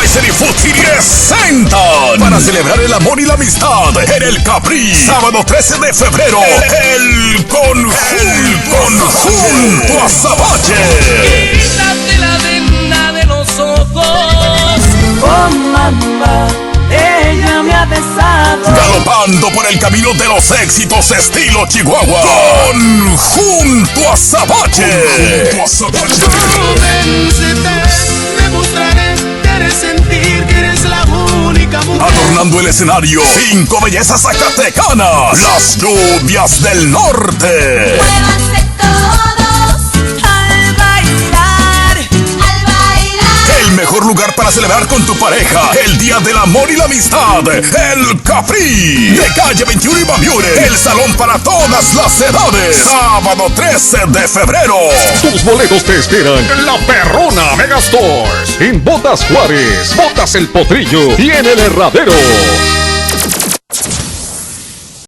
Budweiser y Fuji presentan para celebrar el amor y la amistad en el Capri. Sábado 13 de febrero, el Conjunto Azabache. Quítate la venda de los ojos. Oh mamá, ella me ha besado. Galopando por el camino de los éxitos estilo Chihuahua. Conjunto Azabache. Convéncete, demostraré, quieres sentir que eres la única mujer. Adornando el escenario, 5 bellezas zacatecanas, las Lluvias del Norte. Muévanse todos al bailar, al bailar. El mejor lugar para celebrar con tu pareja el Día del Amor y la Amistad, el Capri. De calle 21 y Bamiure, el salón para todas las edades. Sábado 13 de febrero. Tus boletos te esperan en La Perrona Megastores, en Botas Juárez, Botas El Potrillo y en El Herradero.